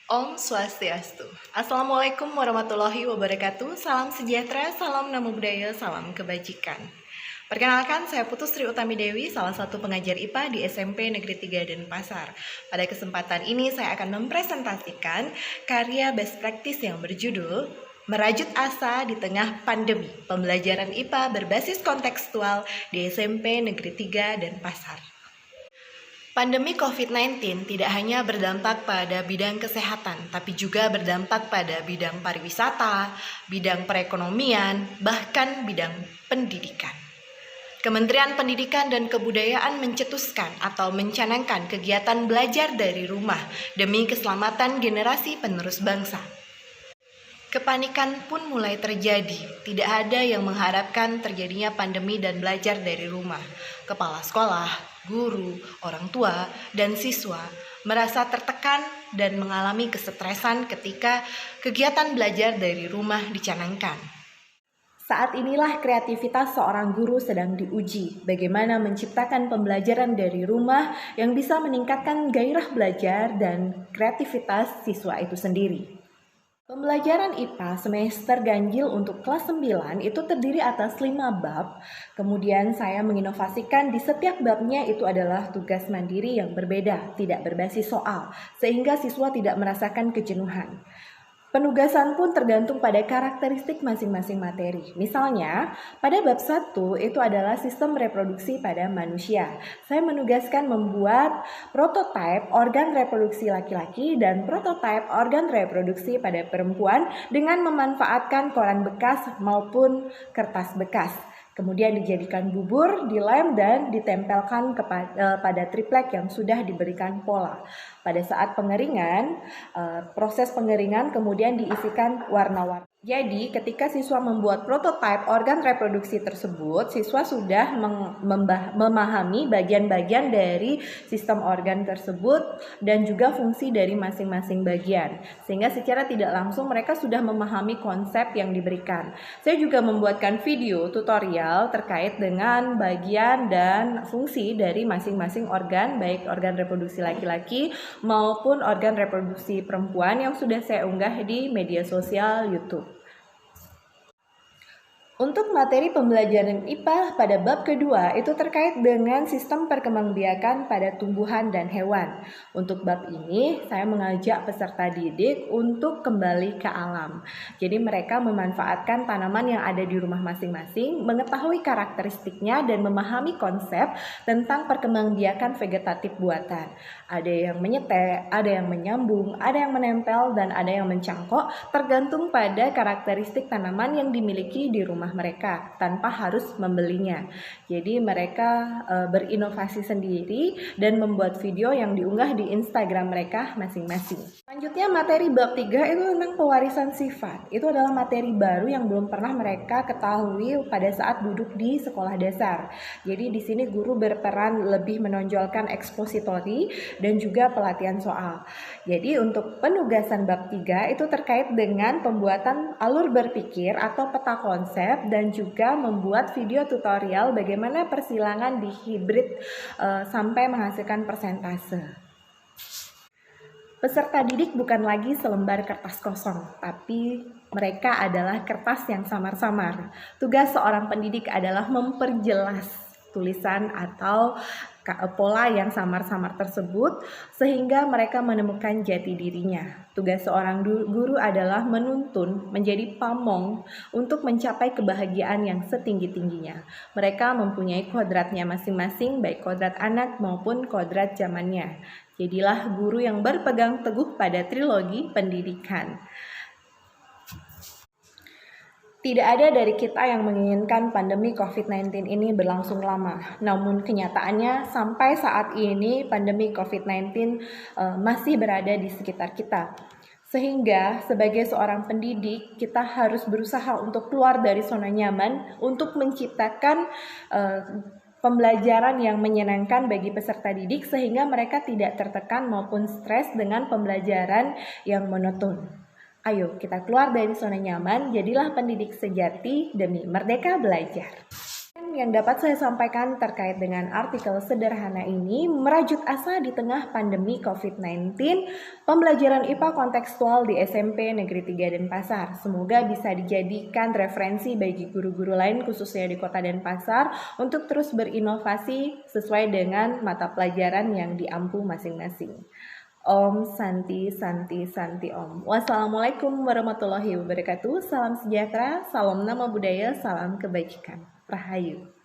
Om Swastiastu. Assalamualaikum warahmatullahi wabarakatuh. Salam sejahtera, salam namo buddhaya, salam kebajikan. Perkenalkan, saya Putri Utami Dewi, salah satu pengajar IPA di SMP Negeri 3 Denpasar. Pada kesempatan ini saya akan mempresentasikan karya best practice yang berjudul Merajut Asa di Tengah Pandemi, pembelajaran IPA berbasis kontekstual di SMP Negeri 3 Denpasar. Pandemi COVID-19 tidak hanya berdampak pada bidang kesehatan, tapi juga berdampak pada bidang pariwisata, bidang perekonomian, bahkan bidang pendidikan. Kementerian Pendidikan dan Kebudayaan mencetuskan atau mencanangkan kegiatan belajar dari rumah demi keselamatan generasi penerus bangsa. Kepanikan pun mulai terjadi. Tidak ada yang mengharapkan terjadinya pandemi dan belajar dari rumah. Kepala sekolah, guru, orang tua, dan siswa merasa tertekan dan mengalami kesetresan ketika kegiatan belajar dari rumah dicanangkan. Saat inilah kreativitas seorang guru sedang diuji. Bagaimana menciptakan pembelajaran dari rumah yang bisa meningkatkan gairah belajar dan kreativitas siswa itu sendiri. Pembelajaran IPA semester ganjil untuk kelas 9 itu terdiri atas 5 bab. Kemudian saya menginovasikan di setiap babnya itu adalah tugas mandiri yang berbeda, tidak berbasis soal, sehingga siswa tidak merasakan kejenuhan. Penugasan pun tergantung pada karakteristik masing-masing materi. Misalnya, pada bab 1 itu adalah sistem reproduksi pada manusia. Saya menugaskan membuat prototipe organ reproduksi laki-laki dan prototipe organ reproduksi pada perempuan dengan memanfaatkan koran bekas maupun kertas bekas. Kemudian dijadikan bubur, dilem, dan ditempelkan pada triplek yang sudah diberikan pola. Pada saat pengeringan, proses pengeringan kemudian diisikan warna-warni. Jadi ketika siswa membuat prototipe organ reproduksi tersebut, siswa sudah memahami bagian-bagian dari sistem organ tersebut dan juga fungsi dari masing-masing bagian. Sehingga secara tidak langsung mereka sudah memahami konsep yang diberikan. Saya juga membuatkan video tutorial terkait dengan bagian dan fungsi dari masing-masing organ, baik organ reproduksi laki-laki maupun organ reproduksi perempuan yang sudah saya unggah di media sosial YouTube. Untuk materi pembelajaran IPA pada bab kedua itu terkait dengan sistem perkembangbiakan pada tumbuhan dan hewan. Untuk bab ini saya mengajak peserta didik untuk kembali ke alam. Jadi mereka memanfaatkan tanaman yang ada di rumah masing-masing, mengetahui karakteristiknya dan memahami konsep tentang perkembangbiakan vegetatif buatan. Ada yang menyetek, ada yang menyambung, ada yang menempel, dan ada yang mencangkok, tergantung pada karakteristik tanaman yang dimiliki di rumah mereka tanpa harus membelinya. Jadi mereka berinovasi sendiri dan membuat video yang diunggah di Instagram mereka masing-masing. Selanjutnya materi bab 3 itu tentang pewarisan sifat. Itu adalah materi baru yang belum pernah mereka ketahui pada saat duduk di sekolah dasar. Jadi di sini guru berperan lebih menonjolkan ekspositori dan juga pelatihan soal. Jadi untuk penugasan bab 3 itu terkait dengan pembuatan alur berpikir atau peta konsep dan juga membuat video tutorial bagaimana persilangan di hibrid sampai menghasilkan persentase. Peserta didik bukan lagi selembar kertas kosong, tapi mereka adalah kertas yang samar-samar. Tugas seorang pendidik adalah memperjelas tulisan atau pola yang samar-samar tersebut sehingga mereka menemukan jati dirinya. Tugas seorang guru adalah menuntun menjadi pamong untuk mencapai kebahagiaan yang setinggi-tingginya. Mereka mempunyai kodratnya masing-masing, baik kodrat anak maupun kodrat zamannya. Jadilah guru yang berpegang teguh pada trilogi pendidikan. Tidak ada dari kita yang menginginkan pandemi COVID-19 ini berlangsung lama. Namun kenyataannya sampai saat ini pandemi COVID-19 masih berada di sekitar kita. Sehingga sebagai seorang pendidik kita harus berusaha untuk keluar dari zona nyaman untuk menciptakan pembelajaran yang menyenangkan bagi peserta didik sehingga mereka tidak tertekan maupun stres dengan pembelajaran yang monoton. Ayo kita keluar dari zona nyaman, jadilah pendidik sejati demi merdeka belajar. yang dapat saya sampaikan terkait dengan artikel sederhana ini, merajut asa di tengah pandemi COVID-19, pembelajaran IPA kontekstual di SMP Negeri 3 Denpasar. Semoga bisa dijadikan referensi bagi guru-guru lain khususnya di Kota Denpasar untuk terus berinovasi sesuai dengan mata pelajaran yang diampu masing-masing. Om Santi Santi Santi Om. Wassalamualaikum warahmatullahi wabarakatuh. Salam sejahtera, salam nama budaya, salam kebajikan. Rahayu.